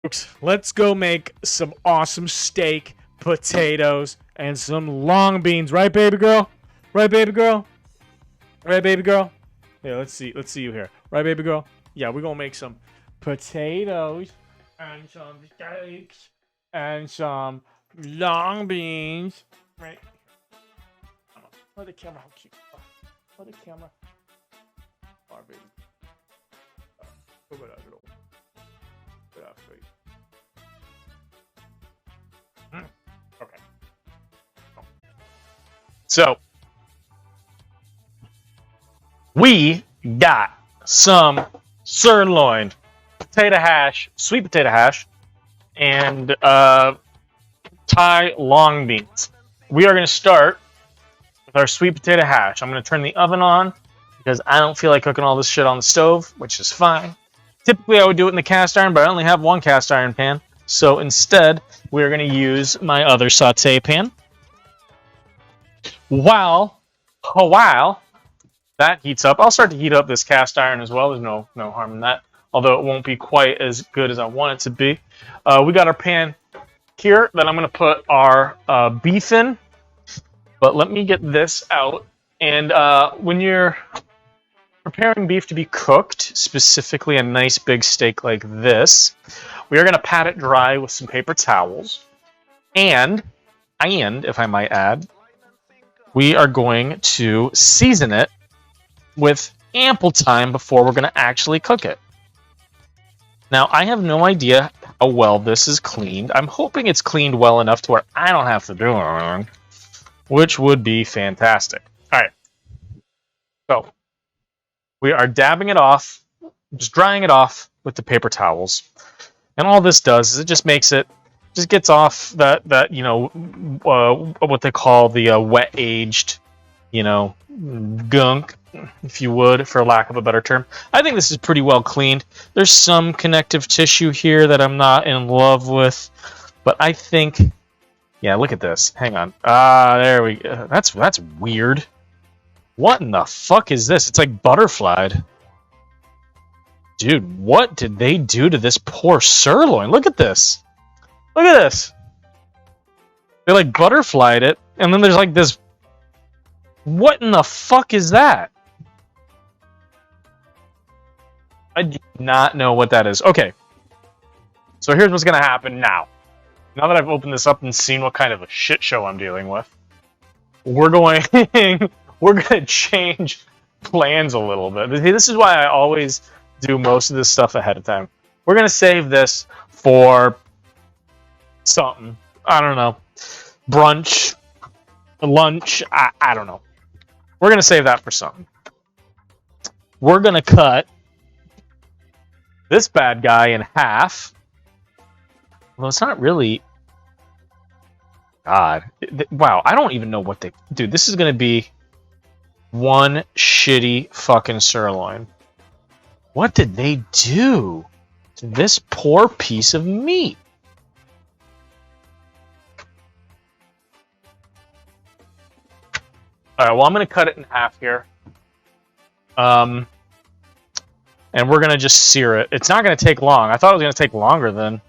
folks, let's go make some awesome steak, potatoes, and some long beans. Right, baby girl? Right, baby girl? Right, baby girl? Yeah, let's see you here. Right, baby girl? Yeah, we're gonna make some potatoes and some steaks and some long beans. Right. Look at the camera, how cute. Look at the camera. Oh, baby. Look at that little. Look at that face. Okay. Oh. So, we got some sirloin, potato hash, sweet potato hash, and Thai long beans. We are going to start with our sweet potato hash. I'm going to turn the oven on because I don't feel like cooking all this shit on the stove, which is fine. Typically, I would do it in the cast iron, but I only have one cast iron pan. So instead, we're going to use my other saute pan. While that heats up, I'll start to heat up this cast iron as well. There's no harm in that, although it won't be quite as good as I want it to be. We got our pan here that I'm going to put our beef in. But let me get this out. And when you're preparing beef to be cooked, specifically a nice big steak like this, we are going to pat it dry with some paper towels. And if I might add, we are going to season it with ample time before we're going to actually cook it. Now, I have no idea how well this is cleaned. I'm hoping it's cleaned well enough to where I don't have to do anything, which would be fantastic. All right. So, we are dabbing it off, just drying it off with the paper towels. And all this does is it just makes it, just gets off that what they call the wet-aged, gunk, if you would, for lack of a better term. I think this is pretty well cleaned. There's some connective tissue here that I'm not in love with, but I think, yeah, look at this. Hang on. There we go. That's weird. What in the fuck is this? It's like butterflied. Dude, what did they do to this poor sirloin? Look at this. Look at this. They like butterflied it, and then there's like this. What in the fuck is that? I do not know what that is. Okay. So here's what's going to happen now. Now that I've opened this up and seen what kind of a shit show I'm dealing with, we're going to change plans a little bit. This is why I always do most of this stuff ahead of time. We're going to save this for something. I don't know. Brunch, lunch, I don't know. We're going to save that for something. We're going to cut this bad guy in half. Well, it's not really... God. Wow, I don't even know what they... Dude, this is going to be one shitty fucking sirloin. What did they do to this poor piece of meat? Alright, well, I'm going to cut it in half here. And we're going to just sear it. It's not going to take long. I thought it was going to take longer than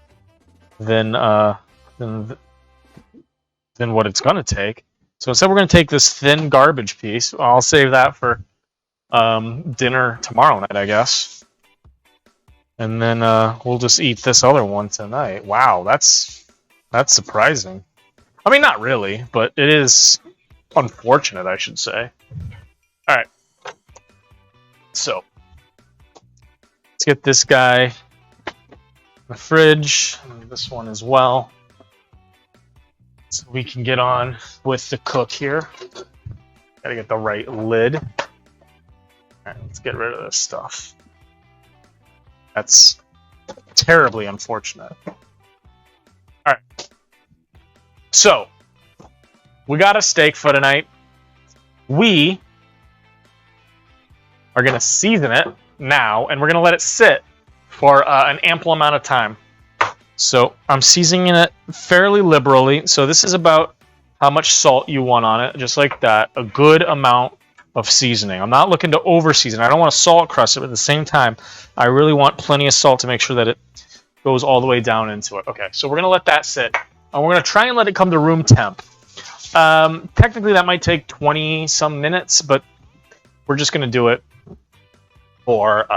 what it's going to take. So instead, we're going to take this thin garbage piece. I'll save that for dinner tomorrow night, I guess. And then we'll just eat this other one tonight. Wow, that's surprising. I mean, not really, but it is unfortunate, I should say. All right. So let's get this guy in the fridge, and this one as well, so we can get on with the cook here. Gotta get the right lid. All right, let's get rid of this stuff. That's terribly unfortunate. All right. So, we got a steak for tonight. We are going to season it now, and we're going to let it sit for an ample amount of time. So, I'm seasoning it fairly liberally. So, this is about how much salt you want on it, just like that. A good amount of seasoning. I'm not looking to over season. I don't want to salt crust it, but at the same time, I really want plenty of salt to make sure that it goes all the way down into it. Okay, so we're going to let that sit. And we're going to try and let it come to room temp. Technically, that might take 20-some minutes, but we're just going to do it for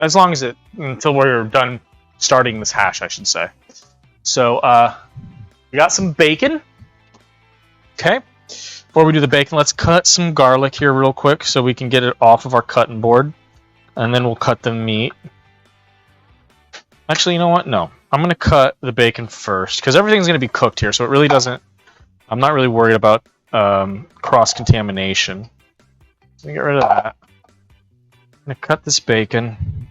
as long as until we're done starting this hash, I should say. So we got some bacon. Okay. Before we do the bacon, let's cut some garlic here real quick so we can get it off of our cutting board. And then we'll cut the meat. Actually, you know what? No. I'm going to cut the bacon first because everything's going to be cooked here, so it really doesn't... I'm not really worried about cross-contamination. Let me get rid of that. I'm going to cut this bacon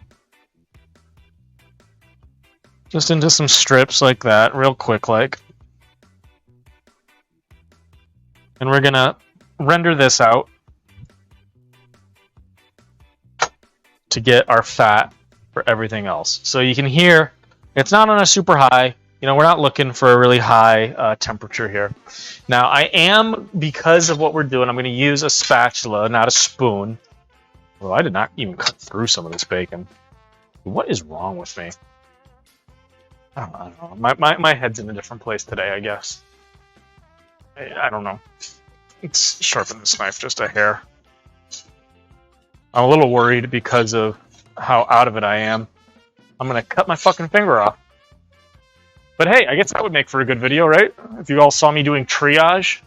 just into some strips like that, real quick like. And we're going to render this out to get our fat for everything else. So you can hear it's not on a super high. You know, we're not looking for a really high temperature here. Now, I am, because of what we're doing, I'm going to use a spatula, not a spoon. Well, I did not even cut through some of this bacon. What is wrong with me? I don't know. My head's in a different place today, I guess. I don't know. Let's sharpen this knife just a hair. I'm a little worried because of how out of it I am. I'm going to cut my fucking finger off. But hey, I guess that would make for a good video, right? If you all saw me doing triage.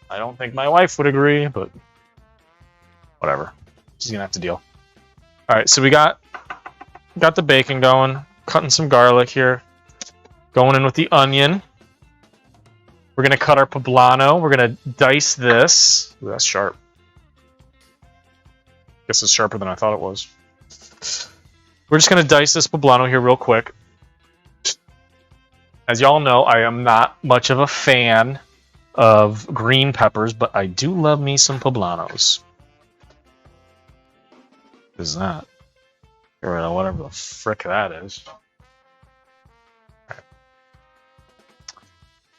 I don't think my wife would agree, but whatever. She's going to have to deal. Alright, so we got the bacon going. Cutting some garlic here. Going in with the onion. We're going to cut our poblano. We're going to dice this. Ooh, that's sharp. Guess it's sharper than I thought it was. We're just going to dice this poblano here real quick. As y'all know, I am not much of a fan of green peppers, but I do love me some poblanos. What is that? Or whatever the frick that is.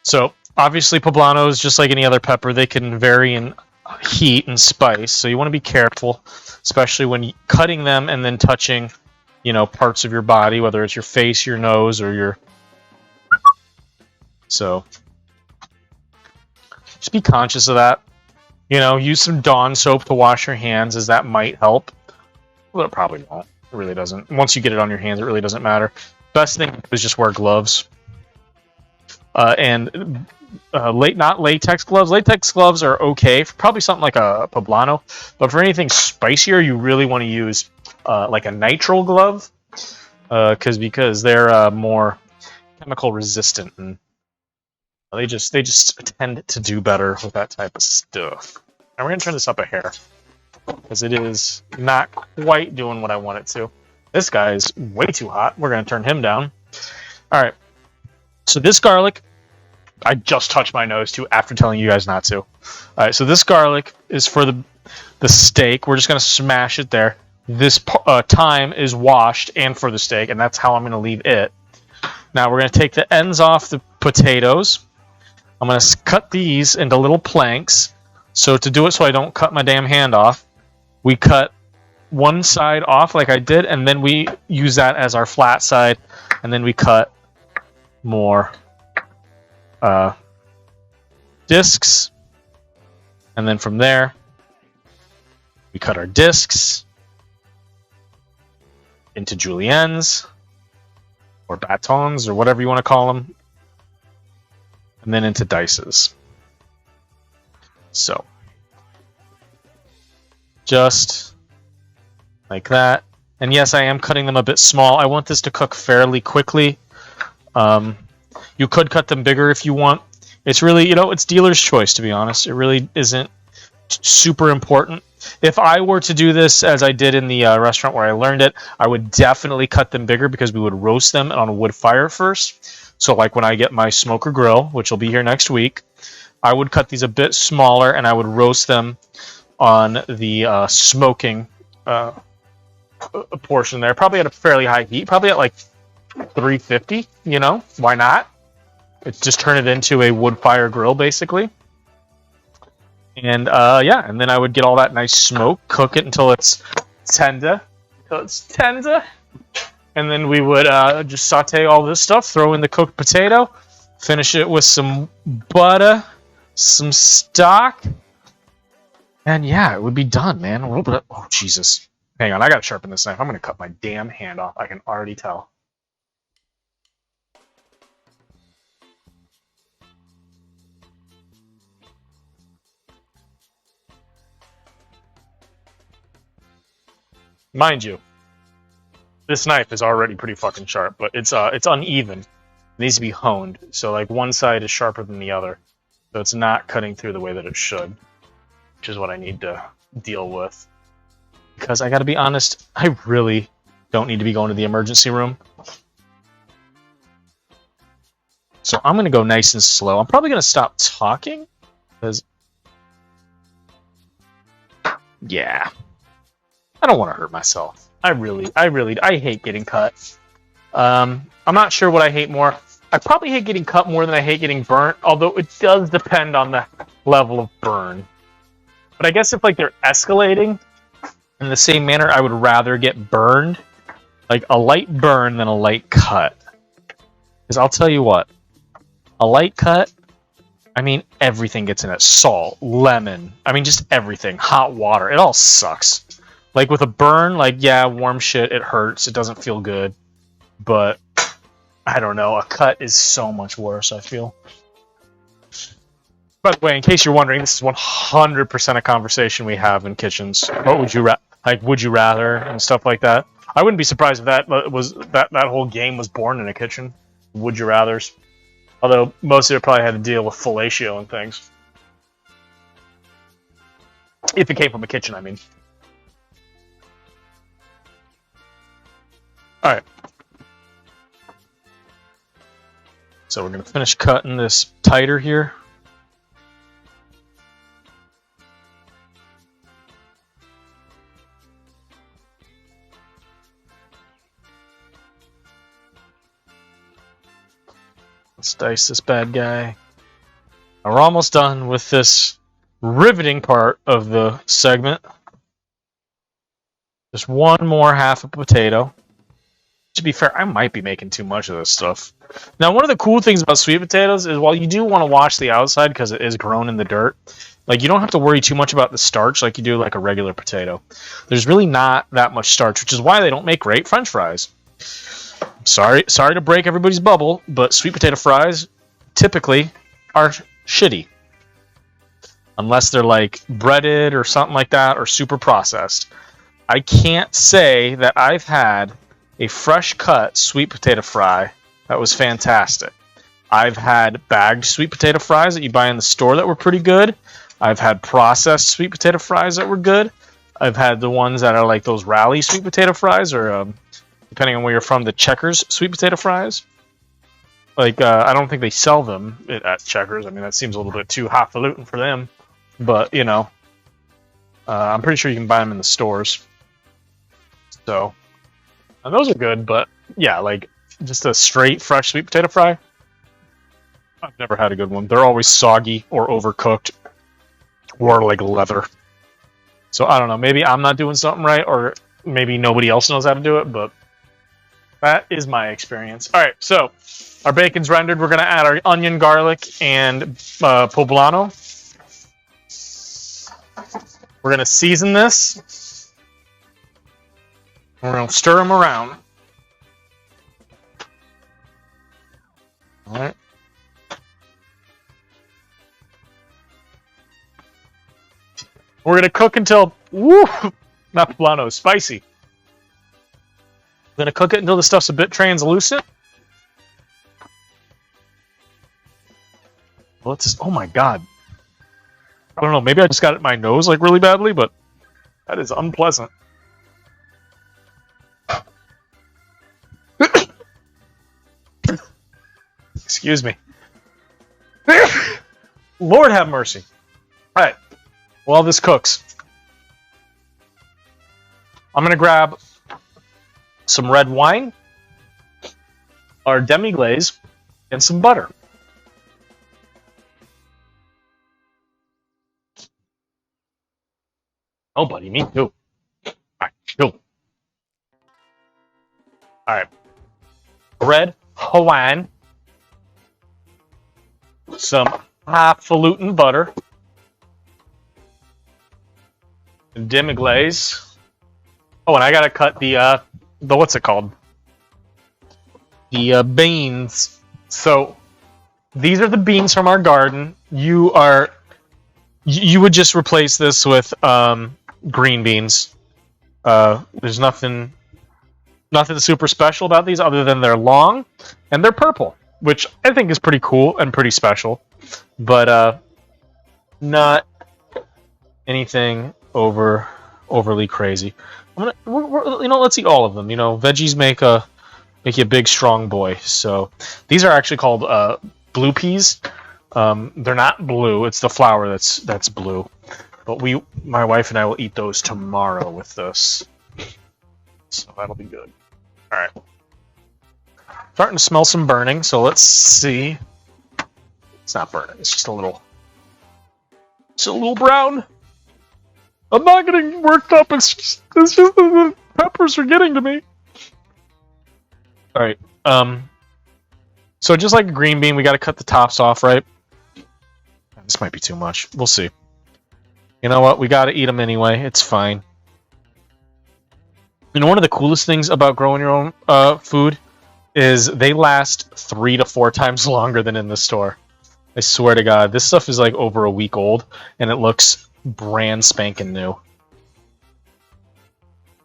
So, obviously poblanos, just like any other pepper, they can vary in heat and spice, so you want to be careful, especially when cutting them and then touching, you know, parts of your body, whether it's your face, your nose, or your... So, just be conscious of that. You know, use some Dawn soap to wash your hands, as that might help. Well, it probably won't. It really doesn't. Once you get it on your hands, it really doesn't matter. Best thing is just wear gloves. Not latex gloves. Latex gloves are okay for probably something like a poblano, but for anything spicier, you really want to use like a nitrile glove, because they're more chemical resistant, and they just tend to do better with that type of stuff. And we're gonna turn this up a hair because it is not quite doing what I want it to. This guy is way too hot. We're gonna turn him down. All right. So this garlic, I just touched my nose too after telling you guys not to. All right, so this garlic is for the steak. We're just going to smash it there. This thyme is washed and for the steak, and that's how I'm going to leave it. Now we're going to take the ends off the potatoes. I'm going to cut these into little planks. So to do it so I don't cut my damn hand off, we cut one side off like I did, and then we use that as our flat side, and then we cut more discs, and then from there we cut our discs into juliennes or batons or whatever you want to call them, and then into dices. So just like that. And yes, I am cutting them a bit small. I want this to cook fairly quickly. You could cut them bigger if you want. It's really, you know, it's dealer's choice, to be honest. It really isn't super important. If I were to do this as I did in the restaurant where I learned it, I would definitely cut them bigger because we would roast them on a wood fire first. So like when I get my smoker grill, which will be here next week, I would cut these a bit smaller and I would roast them on the smoking portion there. Probably at a fairly high heat, probably at like 350, you know, why not? It's just turn it into a wood fire grill, basically. And yeah, and then I would get all that nice smoke, cook it until it's tender. And then we would just saute all this stuff, throw in the cooked potato, finish it with some butter, some stock, and yeah, it would be done, man. A little bit of, oh, Jesus. Hang on, I gotta sharpen this knife. I'm gonna cut my damn hand off. I can already tell. Mind you, this knife is already pretty fucking sharp, but it's uneven. It needs to be honed. So like one side is sharper than the other. So it's not cutting through the way that it should, which is what I need to deal with. Because I gotta be honest, I really don't need to be going to the emergency room. So I'm gonna go nice and slow. I'm probably gonna stop talking because, yeah, I don't want to hurt myself. I hate getting cut. I'm not sure what I hate more. I probably hate getting cut more than I hate getting burnt, although it does depend on the level of burn. But I guess if like they're escalating in the same manner, I would rather get burned, like a light burn than a light cut. Because I'll tell you what, a light cut, I mean, everything gets in it. Salt, lemon, I mean, just everything. Hot water, it all sucks. Like with a burn, like, yeah, warm shit, it hurts, it doesn't feel good. But, I don't know, a cut is so much worse, I feel. By the way, in case you're wondering, this is 100% a conversation we have in kitchens. What would you would you rather and stuff like that. I wouldn't be surprised if that whole game was born in a kitchen. Would you rather's. Although most of it probably had to deal with fellatio and things. If it came from a kitchen, I mean. Alright. So we're going to finish cutting this tighter here. Let's dice this bad guy. Now we're almost done with this riveting part of the segment. Just one more half a potato. To be fair, I might be making too much of this stuff. Now, one of the cool things about sweet potatoes is while you do want to wash the outside because it is grown in the dirt, like you don't have to worry too much about the starch like you do like a regular potato. There's really not that much starch, which is why they don't make great French fries. Sorry to break everybody's bubble, but sweet potato fries typically are shitty. Unless they're like breaded or something like that or super processed. I can't say that I've had a fresh cut sweet potato fry that was fantastic. I've had bagged sweet potato fries that you buy in the store that were pretty good. I've had processed sweet potato fries that were good. I've had the ones that are like those rally sweet potato fries, or depending on where you're from, the Checkers sweet potato fries. Like, I don't think they sell them at Checkers. I mean, that seems a little bit too highfalutin for them. But, you know, I'm pretty sure you can buy them in the stores. So, and those are good, but yeah, like just a straight fresh sweet potato fry, I've never had a good one. They're always soggy or overcooked or like leather. So I don't know, maybe I'm not doing something right, or maybe nobody else knows how to do it, but that is my experience. All right, so our bacon's rendered. We're going to add our onion, garlic, and poblano. We're going to season this. We're going to stir them around. All right. We're going to cook until, woo, not poblano, spicy. We're going to cook it until the stuff's a bit translucent. Well, oh my god. I don't know, maybe I just got it in my nose like really badly, but that is unpleasant. Excuse me. Lord have mercy. All right. While this cooks, I'm going to grab some red wine, our demi-glaze, and some butter. Oh, buddy, me too. All right, cool. All right. Red Hawaiian. Some highfalutin butter. Demi-glaze. Oh, and I gotta cut the what's it called? The beans. So these are the beans from our garden. You would just replace this with green beans. There's nothing super special about these other than they're long and they're purple, which I think is pretty cool and pretty special, but not anything overly crazy. Let's eat all of them. Veggies make you a big strong boy. So these are actually called blue peas. They're not blue; it's the flour that's blue. But my wife and I will eat those tomorrow with this, so that'll be good. All right. Starting to smell some burning, so let's see. It's not burning. It's just a little brown. I'm not getting worked up. It's just the peppers are getting to me. All right. So just like a green bean, we got to cut the tops off, right? This might be too much. We'll see. You know what? We got to eat them anyway. It's fine. One of the coolest things about growing your own food is they last 3 to 4 times longer than in the store. I swear to God, this stuff is like over a week old, and it looks brand spanking new.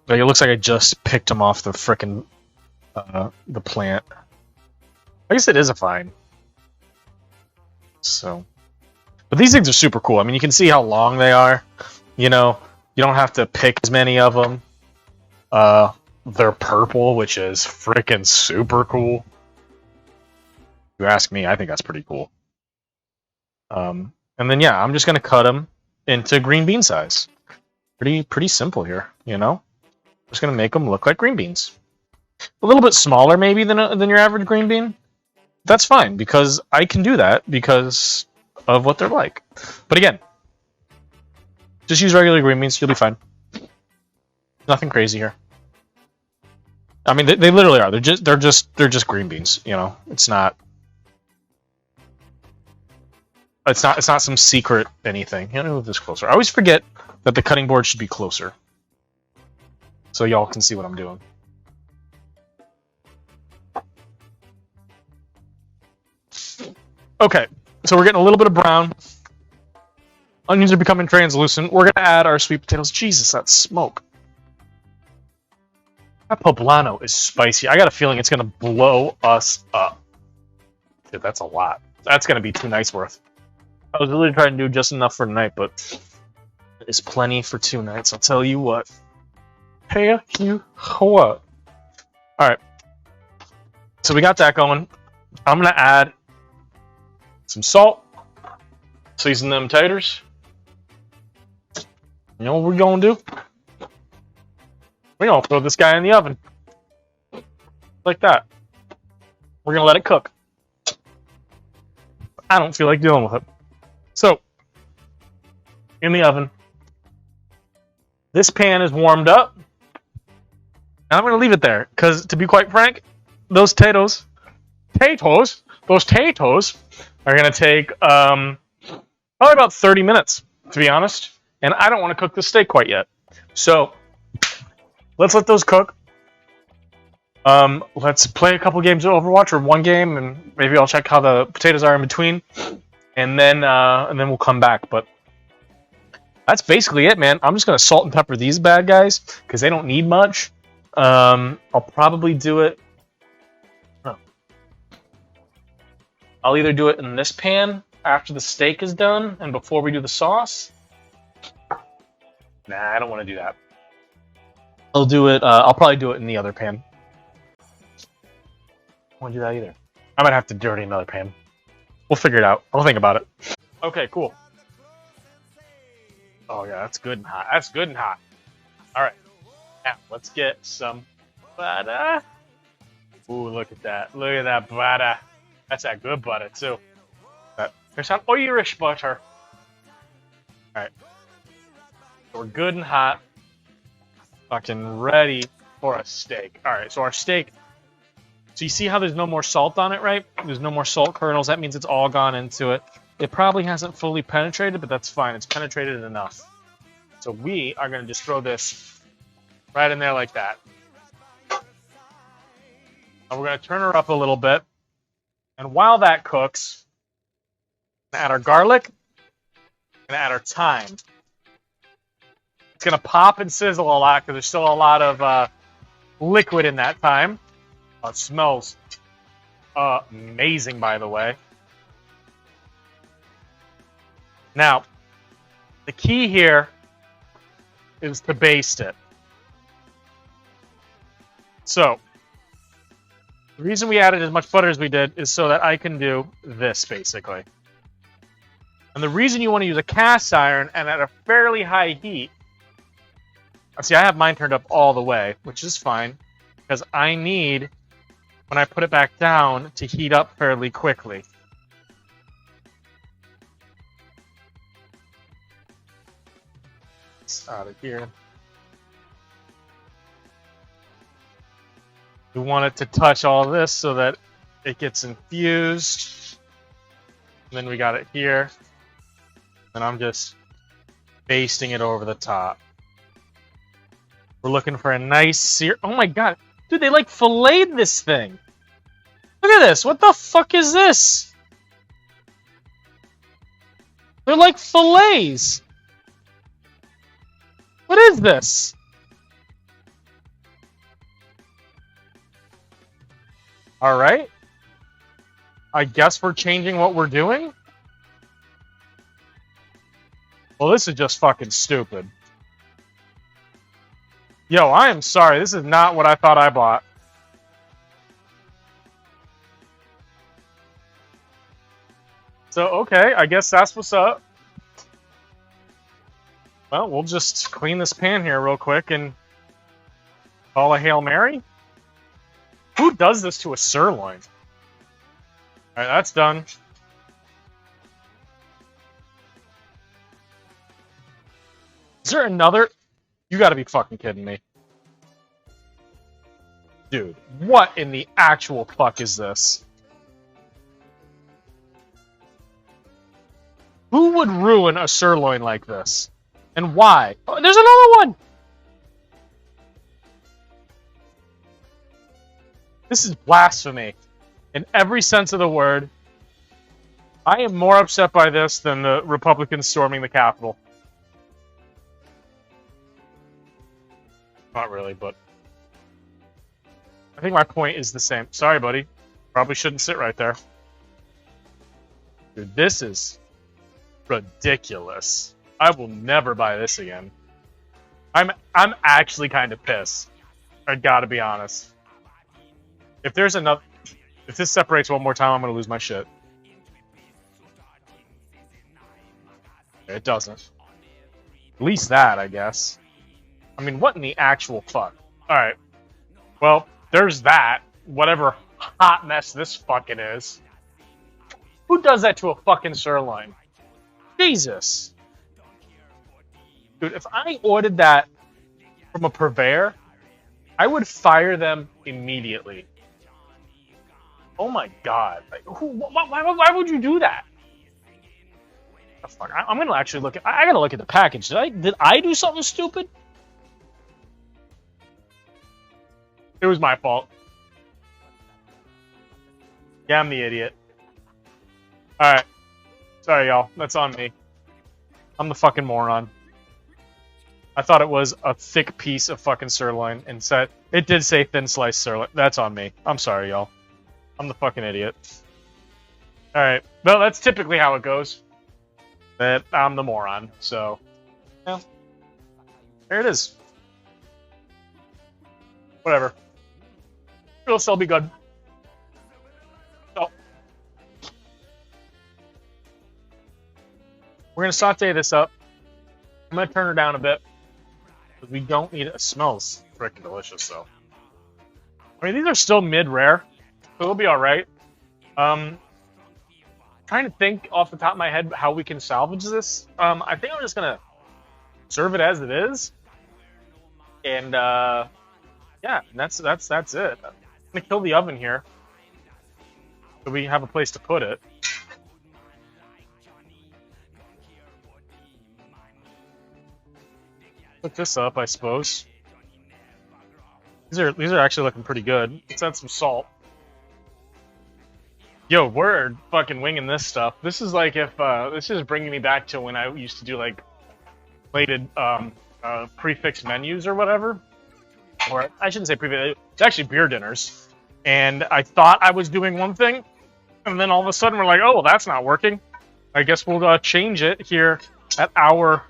Like, it looks like I just picked them off the frickin' the plant. I guess it is a vine. So, but these things are super cool. I mean, you can see how long they are. You don't have to pick as many of them. They're purple, which is freaking super cool. If you ask me, I think that's pretty cool. And then yeah, I'm just gonna cut them into green bean size. Pretty simple here, Just gonna make them look like green beans. A little bit smaller maybe than your average green bean. That's fine because I can do that because of what they're like. But again, just use regular green beans. You'll be fine. Nothing crazy here. I mean, they literally are. They're just green beans. It's not some secret anything. Move this closer. I always forget that the cutting board should be closer, so y'all can see what I'm doing. Okay, so we're getting a little bit of brown. Onions are becoming translucent. We're gonna add our sweet potatoes. Jesus, that's smoke. That poblano is spicy. I got a feeling it's gonna blow us up. Dude, that's a lot. That's gonna be 2 nights worth. I was really trying to do just enough for tonight, but it's plenty for 2 nights. I'll tell you what. Hey, you what? All right. So we got that going. I'm gonna add some salt. Season them taters. You know what we're gonna do? We're gonna throw this guy in the oven. Like that. We're gonna let it cook. I don't feel like dealing with it. So, in the oven. This pan is warmed up. And I'm gonna leave it there. Because to be quite frank, those potatoes are gonna take probably about 30 minutes, to be honest. And I don't want to cook the steak quite yet. So let's let those cook. Let's play a couple games of Overwatch or 1 game, and maybe I'll check how the potatoes are in between, and then we'll come back. But that's basically it, man. I'm just gonna salt and pepper these bad guys because they don't need much. I'll probably do it. I'll either do it in this pan after the steak is done and before we do the sauce. Nah, I don't want to do that. I'll do it. I'll probably do it in the other pan. I don't want to do that either. I might have to dirty another pan. We'll figure it out. I'll think about it. Okay, cool. Oh yeah, that's good and hot. That's good and hot. All right. Now let's get some butter. Ooh, look at that. Look at that butter. That's that good butter too. There's some Irish butter. All right. So we're good and hot. Fucking ready for a steak. All right. So our steak So you see how there's no more salt on it, right? There's no more salt kernels. That means it's all gone into it. It probably hasn't fully penetrated, but that's fine. It's penetrated enough. So we are going to just throw this right in there like that. And we're going to turn her up a little bit. And while that cooks, we're going to add our garlic. We're going to add our thyme. It's going to pop and sizzle a lot because there's still a lot of liquid in that thyme. Oh, it smells amazing, by the way. Now, the key here is to baste it. So, the reason we added as much butter as we did is so that I can do this, basically. And the reason you want to use a cast iron and at a fairly high heat, see, I have mine turned up all the way, which is fine, because I need, when I put it back down, to heat up fairly quickly. It's out of here. We want it to touch all this so that it gets infused. And then we got it here. And I'm just basting it over the top. We're looking for a nice oh my god. Dude, they like filleted this thing. Look at this. What the fuck is this? They're like fillets. What is this? All right. I guess we're changing what we're doing. Well, this is just fucking stupid. Yo, I am sorry. This is not what I thought I bought. So, okay, I guess that's what's up. Well, we'll just clean this pan here real quick and call a Hail Mary. Who does this to a sirloin? Alright, that's done. Is there another? You gotta be fucking kidding me. Dude, what in the actual fuck is this? Who would ruin a sirloin like this? And why? Oh, there's another one! This is blasphemy. In every sense of the word. I am more upset by this than the Republicans storming the Capitol. Not really, but I think my point is the same. Sorry, buddy. Probably shouldn't sit right there. Dude, this is ridiculous. I will never buy this again. I'm actually kind of pissed. I gotta be honest. If there's enough, if this separates one more time, I'm gonna lose my shit. It doesn't. At least that, I guess. I mean, what in the actual fuck? Alright. Well, there's that. Whatever hot mess this fucking is. Who does that to a fucking sirloin? Jesus. Dude, if I ordered that from a purveyor, I would fire them immediately. Oh my god. Like, why would you do that? The fuck? I'm gonna actually look at... I gotta look at the package. Did I do something stupid? It was my fault. Yeah, I'm the idiot. Alright. Sorry, y'all. That's on me. I'm the fucking moron. I thought it was a thick piece of fucking sirloin and said... It did say thin sliced sirloin. That's on me. I'm sorry, y'all. I'm the fucking idiot. Alright. Well, that's typically how it goes. But I'm the moron, so... Yeah. There it is. Whatever. It'll still be good. So... We're going to saute this up. I'm going to turn her down a bit. Because we don't need it. It smells freaking delicious, though. I mean, these are still mid-rare. So it'll be alright. Trying to think off the top of my head how we can salvage this. I think I'm just going to serve it as it is. And, yeah, that's it. I'm gonna kill the oven here, so we have a place to put it. Put this up, I suppose. These are actually looking pretty good. Let's add some salt. Yo, we're fucking winging this stuff. This is like if this is bringing me back to when I used to do like plated prefix menus or whatever. Or I shouldn't say prefix. It's actually beer dinners. And I thought I was doing one thing, and then all of a sudden we're like, oh, well, that's not working. I guess we'll change it here at our,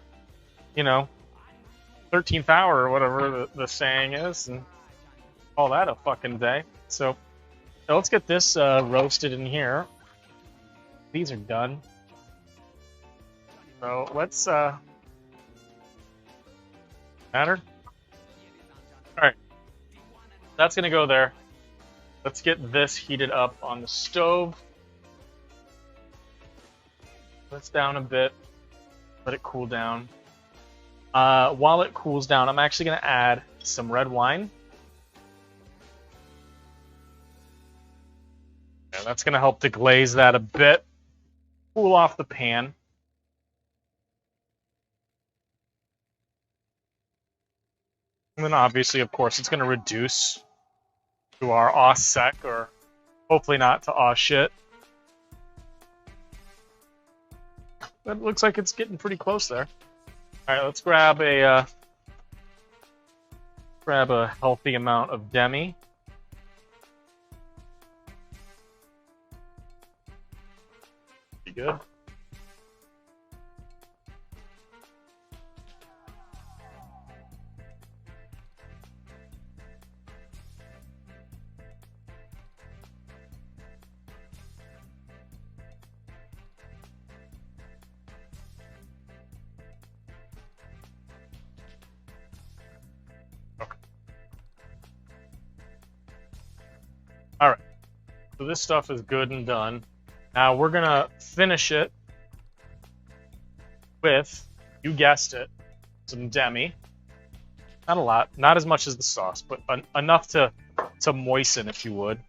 13th hour or whatever the saying is, and call that a fucking day. So let's get this roasted in here. These are done. So let's matter. All right, that's gonna go there. Let's get this heated up on the stove. Let's down a bit. Let it cool down. While it cools down, I'm actually gonna add some red wine. Yeah, that's gonna help to glaze that a bit. Cool off the pan. And then obviously, of course, it's going to reduce to our aw sec, or hopefully not to aw shit. That looks like it's getting pretty close there. All right, let's grab a healthy amount of demi. Pretty good. All right, so this stuff is good and done. Now we're gonna finish it with, you guessed it, some demi. Not a lot, not as much as the sauce, but enough to moisten, if you would.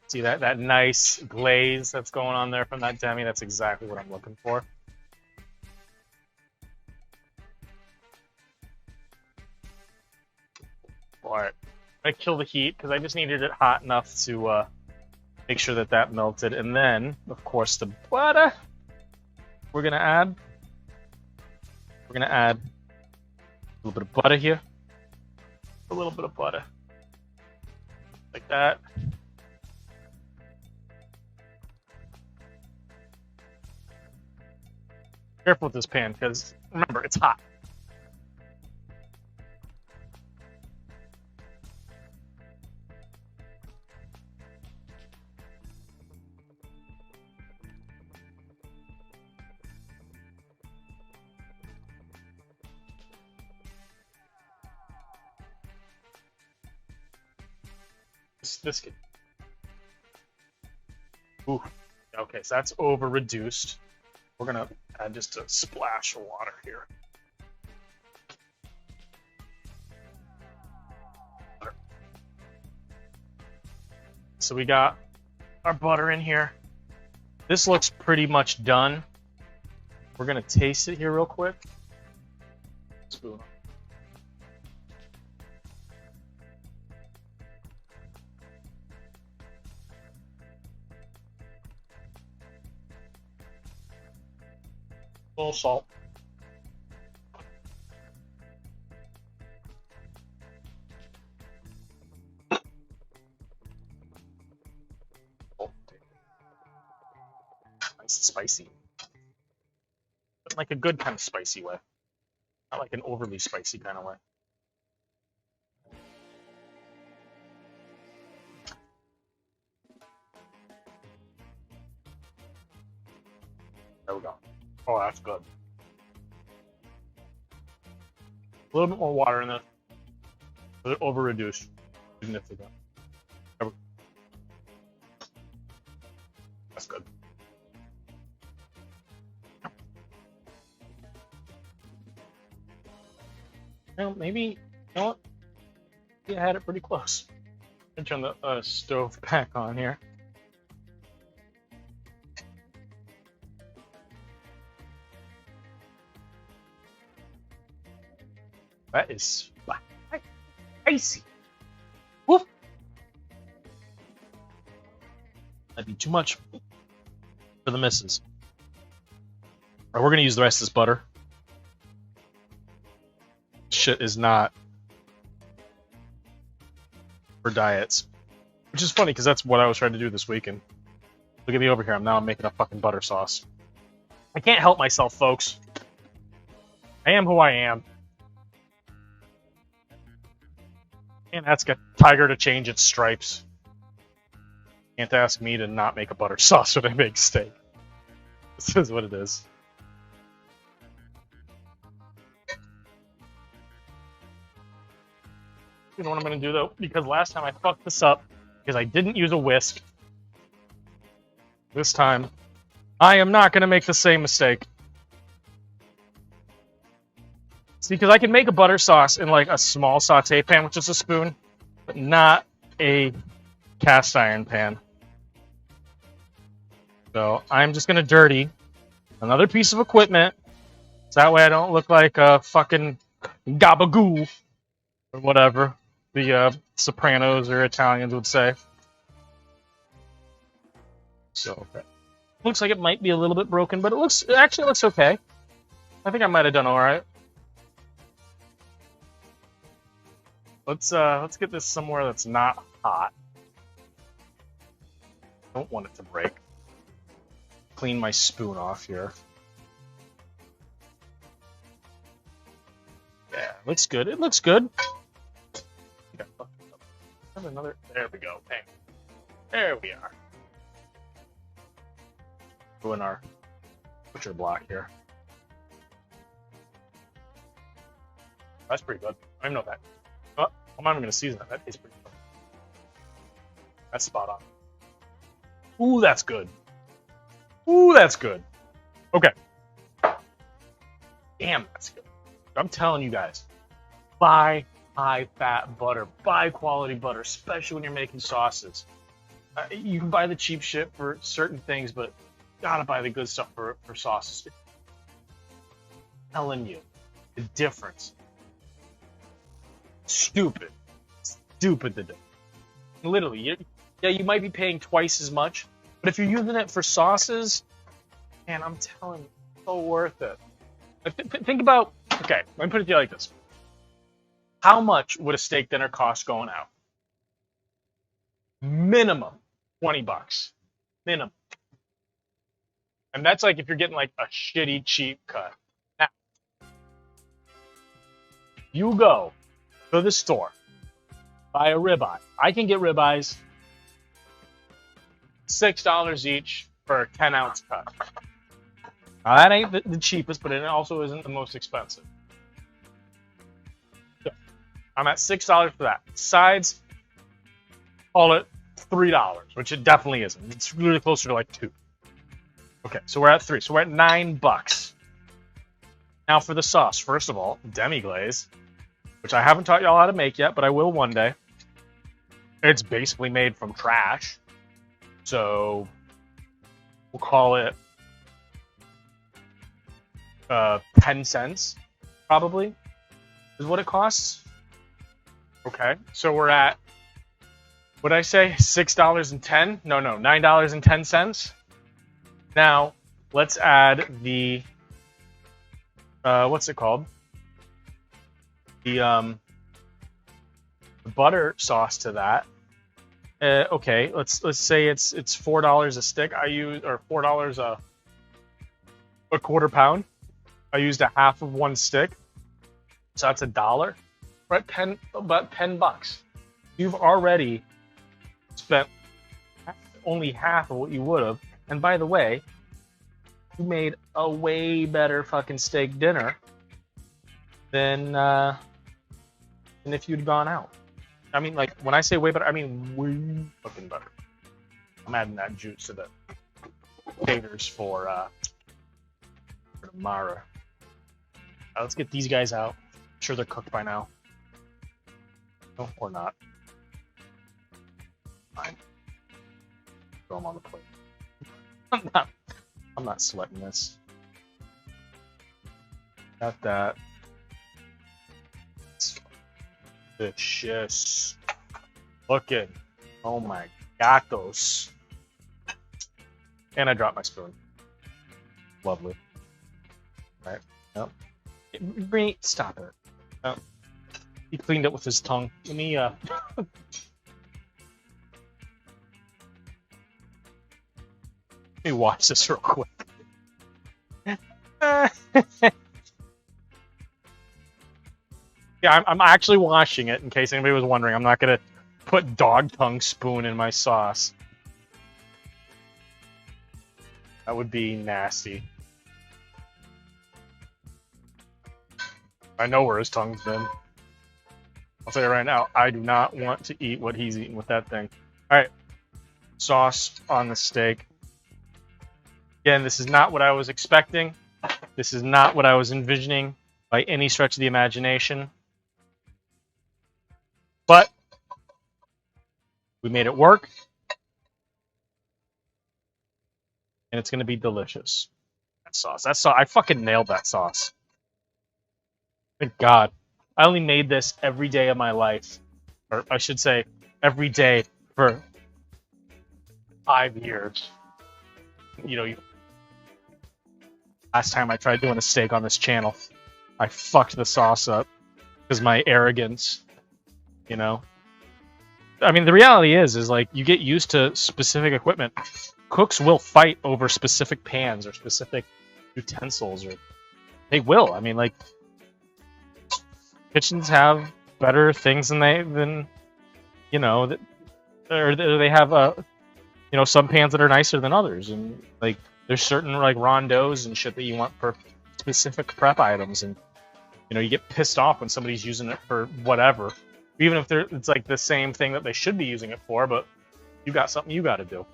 See that nice glaze that's going on there from that demi? That's exactly what I'm looking for. Alright, I'm gonna kill the heat because I just needed it hot enough to make sure that melted. And then, of course, the butter we're gonna add. We're gonna add a little bit of butter here. A little bit of butter. Like that. Careful with this pan because, remember, it's hot. This could... Ooh. Okay, so that's over reduced. We're gonna add just a splash of water here. So we got our butter in here. This looks pretty much done. We're gonna taste it here real quick. Spoon. Full salt. Oh, nice and spicy. But like a good kind of spicy way. Not like an overly spicy kind of way. There we go. Oh, that's good. A little bit more water in there. A little over reduced. Significant. That's good. Well, maybe, you know what? Yeah, I had it pretty close. I'm gonna turn the stove back on here. That is spicy. Woof. That'd be too much for the missus. All right, we're gonna use the rest of this butter. Shit is not for diets, which is funny because that's what I was trying to do this weekend. Look at me over here. I'm making a fucking butter sauce. I can't help myself, folks. I am who I am. Can't ask a tiger to change its stripes. Can't ask me to not make a butter sauce when I make steak. This is what it is. You know what I'm going to do, though? Because last time I fucked this up because I didn't use a whisk. This time, I am not going to make the same mistake. See, because I can make a butter sauce in like a small saute pan, which is a spoon, but not a cast iron pan. So I'm just going to dirty another piece of equipment, so that way I don't look like a fucking gabagoo or whatever the Sopranos or Italians would say. So okay. Looks like it might be a little bit broken, but it actually looks okay. I think I might have done all right. Let's get this somewhere that's not hot. Don't want it to break. Clean my spoon off here. Yeah, looks good. It looks good. Another. There we go. Bang. There we are. Doing our butcher block here. That's pretty good. I didn't know that. Oh, I'm not even gonna season that. That tastes pretty good. That's spot on. Ooh, that's good. Ooh, that's good. Okay. Damn, that's good. I'm telling you guys, buy high-fat butter. Buy quality butter, especially when you're making sauces. You can buy the cheap shit for certain things, but you gotta buy the good stuff for sauces. I'm telling you, the difference. Stupid to do. Literally, yeah, you might be paying twice as much, but if you're using it for sauces, man, I'm telling you, it's so worth it. Think about, okay, let me put it to you like this. How much would a steak dinner cost going out? Minimum $20. Minimum. And that's like if you're getting like a shitty cheap cut. Now, you go to the store, buy a ribeye. I can get ribeyes $6 each for a 10-ounce cut. Now that ain't the cheapest, but it also isn't the most expensive. So, I'm at $6 for that. Sides, call it $3, which it definitely isn't. It's really closer to like $2. Okay, so we're at $3. So we're at $9. Now for the sauce, first of all, demi-glaze, which I haven't taught y'all how to make yet, but I will one day. It's basically made from trash. So we'll call it 10 cents, probably, is what it costs. Okay, so we're at, what did I say, $6.10? No, $9.10. Now, let's add the, what's it called? The butter sauce to that. Okay, let's say it's $4 a stick. I use, or $4 a quarter pound. I used a half of one stick, so that's $1. We're at about $10. You've already spent only half of what you would have. And by the way, you made a way better fucking steak dinner than if you'd gone out. I mean, like, when I say way better, I mean way fucking better. I'm adding that juice to the taters for tomorrow. Let's get these guys out. sure they're cooked by now. No, or not. Fine. Throw them on the plate. I'm not sweating this. Got that. It's delicious. Looking. Oh my gatos. And I dropped my spoon. Lovely. Right. Yep. Stop it. Yep. He cleaned it with his tongue. Let me Let me watch this real quick. Yeah, I'm actually washing it in case anybody was wondering. I'm not gonna put dog tongue spoon in my sauce. That would be nasty. I know where his tongue's been. I'll tell you right now, I do not want to eat what he's eating with that thing. Alright. Sauce on the steak. Again, this is not what I was expecting. This is not what I was envisioning by any stretch of the imagination. But we made it work. And it's going to be delicious. That sauce. I fucking nailed that sauce. Thank God. I only made this every day of my life. Or I should say, every day for 5 years. You know, last time I tried doing a steak on this channel, I fucked the sauce up because my arrogance, you know. I mean, the reality is like you get used to specific equipment. Cooks will fight over specific pans or specific utensils, or they will. I mean, like kitchens have better things than you know that, or they have you know, some pans that are nicer than others, and like there's certain like rondos and shit that you want for specific prep items, and you know you get pissed off when somebody's using it for whatever, even if it's like the same thing that they should be using it for, but you got something you got to do.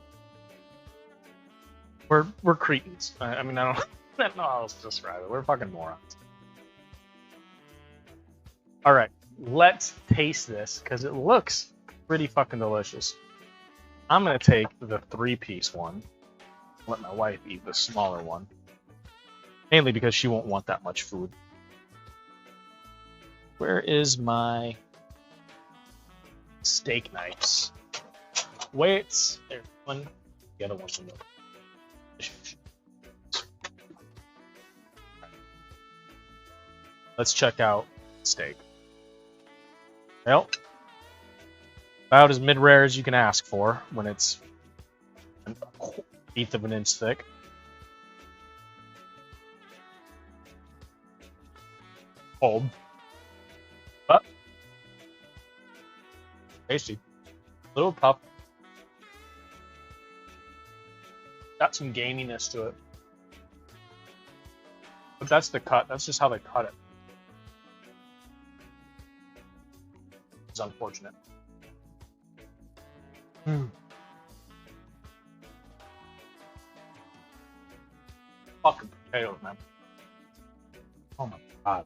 We're cretins. I mean, I don't know how else to describe it. We're fucking morons. All right, let's taste this because it looks pretty fucking delicious. I'm gonna take the 3-piece one. Let my wife eat the smaller one, mainly because she won't want that much food. Where is my steak knives? Wait, there's one. The other one's in the. Let's check out steak. Well, about as mid-rare as you can ask for when it's an 1/8 of an inch thick. Cold, but tasty. A little tough. Got some gaminess to it. But that's the cut. That's just how they cut it. It's unfortunate. Fucking potatoes, man. Oh my God.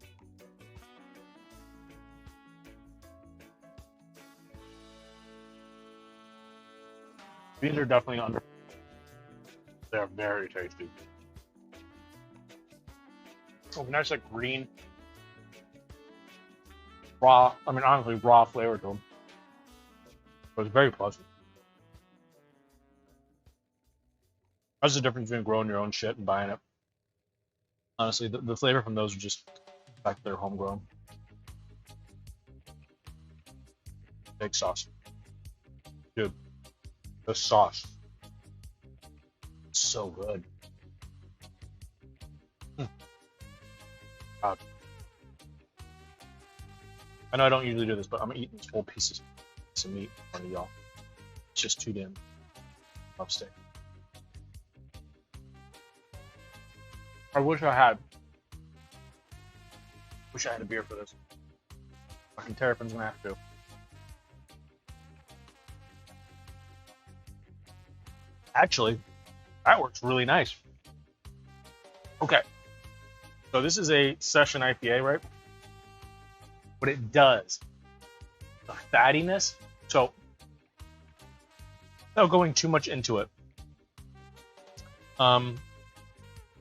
These are definitely under. They're very tasty. Oh, nice, like green, raw. I mean, honestly, raw flavor to them. It was very pleasant. That's the difference between growing your own shit and buying it. Honestly, the flavor from those are just like they're homegrown. Big sauce. Dude, the sauce. It's so good. God. I know I don't usually do this, but I'm eating these whole pieces of meat in front of y'all. It's just too damn love steak. I wish I had a beer for this. Fucking Terrapin's gonna have to. Actually, that works really nice. Okay. So this is a session IPA, right? what it does, the fattiness. So, without going too much into it, I was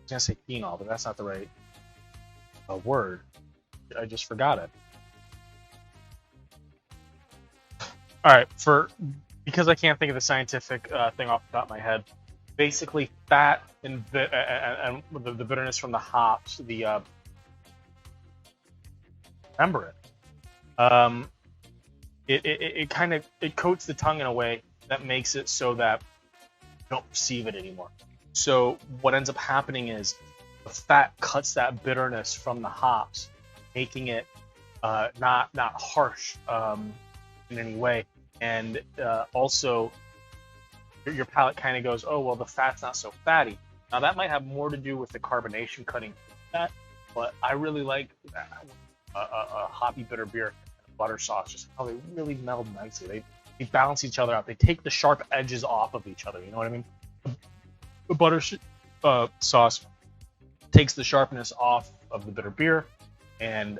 gonna say phenol, but that's not the right word. I just forgot it. All right, because I can't think of the scientific thing off the top of my head. Basically, fat and the bitterness from the hops, remember it. It kind of coats the tongue in a way that makes it so that you don't perceive it anymore. So what ends up happening is the fat cuts that bitterness from the hops, making it not harsh in any way, and also your palate kind of goes, oh well, the fat's not so fatty. Now that might have more to do with the carbonation cutting that, but I really like a hoppy bitter beer and butter sauce, just how they really meld nicely. They balance each other out. They take the sharp edges off of each other. You know what I mean? The butter sauce takes the sharpness off of the bitter beer, and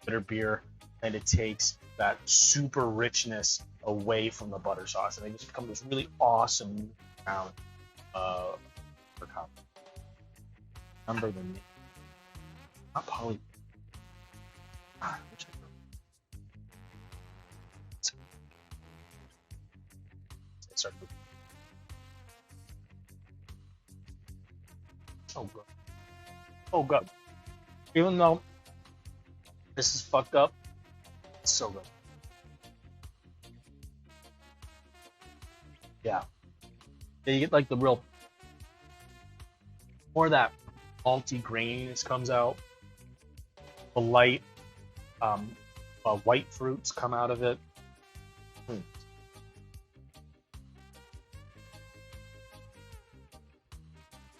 bitter beer, and it takes that super richness away from the butter sauce, and they just become this really awesome round for coffee. Remember the name? Not poly. So good. So good. Even though this is fucked up, it's so good. Yeah. You get like the real, more of that malty graininess comes out. The light white fruits come out of it.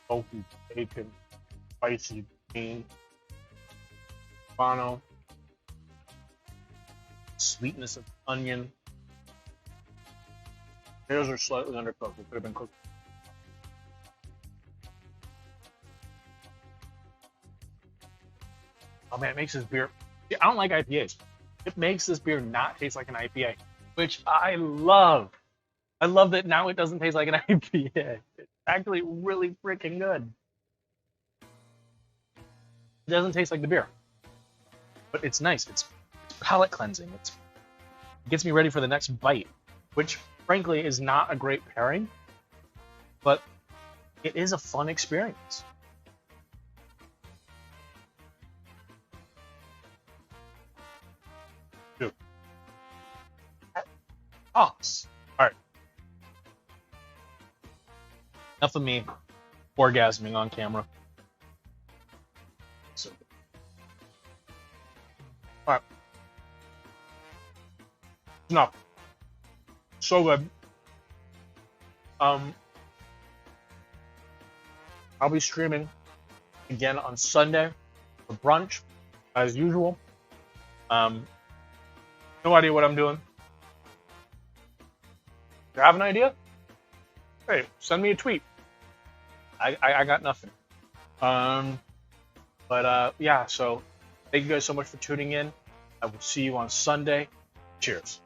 Smoky bacon, spicy bean, guano, sweetness of onion. Potatoes are slightly undercooked. They could have been cooked. Oh man, it makes this beer. I don't like IPAs. It makes this beer not taste like an IPA, which I love. I love that now it doesn't taste like an IPA. It's actually really freaking good. It doesn't taste like the beer, but it's nice. It's palate cleansing. It gets me ready for the next bite, which frankly is not a great pairing, but it is a fun experience. Dude. Awesome. All right. Enough of me orgasming on camera. So, all right. Enough. So good. I'll be streaming again on Sunday for brunch, as usual. No idea what I'm doing. If you have an idea, hey, send me a tweet. I got nothing. Yeah, so thank you guys so much for tuning in. I will see you on Sunday. Cheers.